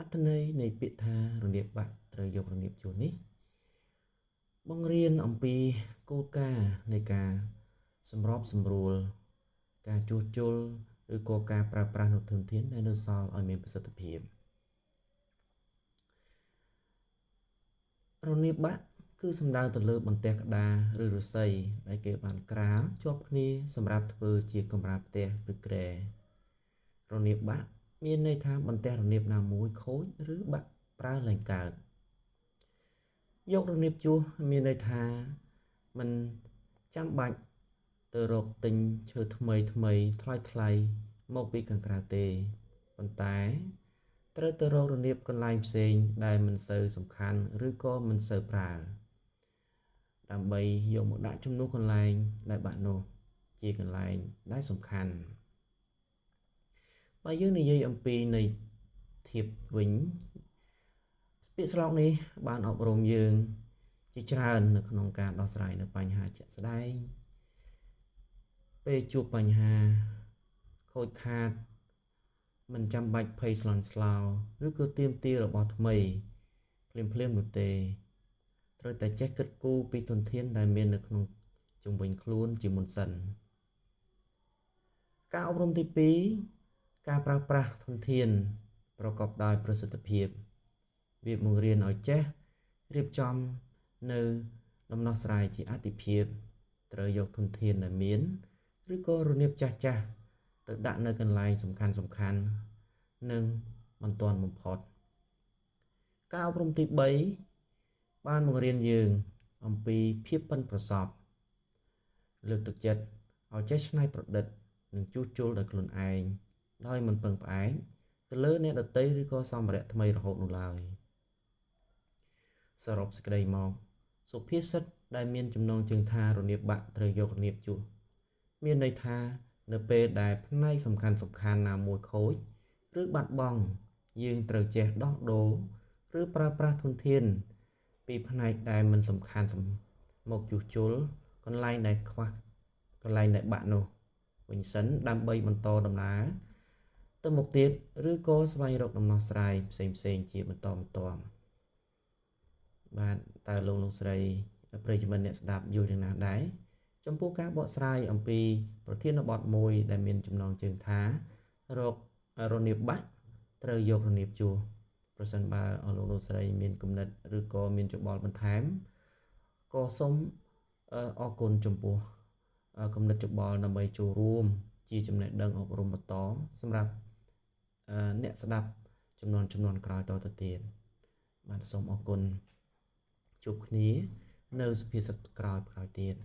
ត្ថន័យនៃពាក្យថារនាបបាក់ត្រូវយករនាបជួរនេះបង្រៀនអំពីគោលការណ៍នៃការសម្របសម្រួលការជួសជុលឬក៏ការប្រើប្រាស់នូវធនធានដែលនៅសល់ឲ្យមានប្រសិទ្ធភាពរនាបបាក់គឺសំដៅទៅលើបន្ទះក្តារឬឫស្សីដែលគេបានក្រាលជាប់គ្នាសម្រាប់ធ្វើជាកម្រាលផ្ទះឬគ្រែរនាបបាក់មានន័យថាបន្ទះរនាបណាមួយខូចឬបាក់ប្រើឡើងកើតយករនាបជួសមានន័យថាมันចាំបាច់ទៅរកទិញឈើថ្មីថ្លៃមកពីខាងក្រៅទេប៉ុន្តែត្រូវទៅរករនាបកន្លែងផ្សេងដែលមិនសូវសំខាន់ឬក៏មិនសូវប្រើដើម្បីយកមកដាក់ជំនួសកន្លែងដែលបាក់នោះជាកន្លែងដែលសំខាន់បើយើងនិយាយអំពីន័យធៀបវិញពាក្យស្លោកនេះបានអប់រំយើងជាច្រើននៅក្នុងការដោះស្រាយនៅបញ្ហាជាក់ស្ដែងពេលជួបបញ្ហាខូចខាតមិនចាំបាច់ភ័យស្លន់ស្លោឬក៏ទាមទាររបស់ថ្មីភ្លាមនោះទេត្រូវតែចេះគិតគូរពីធនធានដែលមាននៅក្នុងជុំវិញខ្លួនជាមុនសិនការអប់រំទី2ការប្រើប្រាស់ធនធានប្រកបដោយប្រសិទ្ធភាពវាបង្រៀនឲ្យចេះរៀបចំនៅដំណោះស្រាយជាអាទិភាពត្រូវយកធនធានដែលមានឬក៏រនាបចាស់ទៅដាក់នៅកន្លែងសំខាន់និងបន្ទាន់បំផុតការអប់រំទី3បានបង្រៀនយើងអំពីភាពប៉ិនប្រសប់លើកទឹកចិត្តឲ្យចេះច្នៃប្រឌិតនិងជួសជុលដោយខ្លួនឯងដោយមិនពឹងផ្អែកទៅលើអ្នកដទៃឬក៏សម្ភារៈថ្មីរហូតនោះឡើយសរុបសេចក្តីមកសុភាសិតដែលមានចំណងជើងថារនាបបាក់ត្រូវយករនាបជួសមានន័យថានៅពេលដែលផ្នែកសំខាន់ណាមួយខូចឬបាត់បង់យើងត្រូវចេះដោះដូរឬប្រើប្រាស់ធនធានពីផ្នែកដែលមិនសំខាន់មកជួសជុលកន្លែងដែលខ្វះកន្លែងដែលបាក់នោះវិញសិនដើម្បីបន្តដំណើរទៅមុខទៀតឬក៏ស្វែងរកដំណោះស្រាយផ្សេងជាបន្តបន្ទាប់បាទតើលោកស្រីប្រិយមិត្តអ្នកស្ដាប់យល់យ៉ាងណាដែរចំពោះការបកស្រាយអំពីប្រធានបទមួយដែលមានចំណងជើងថារនាបបាក់ត្រូវយករនាបជួសប្រសិនបើលោកស្រីមានគំនិតឬក៏មានយោបល់បន្ថែមក៏សូមអរគុណចំពោះគំនិតយោបល់ដើម្បីចូលរួមជាចំណេះដឹងអប់រំបន្តសម្រាប់អ្នកស្ដាប់ចំនួនក្រោយតទៅទៀតបាទសូមអរគុណជួបគ្នានៅសុភាសិតក្រោយទៀត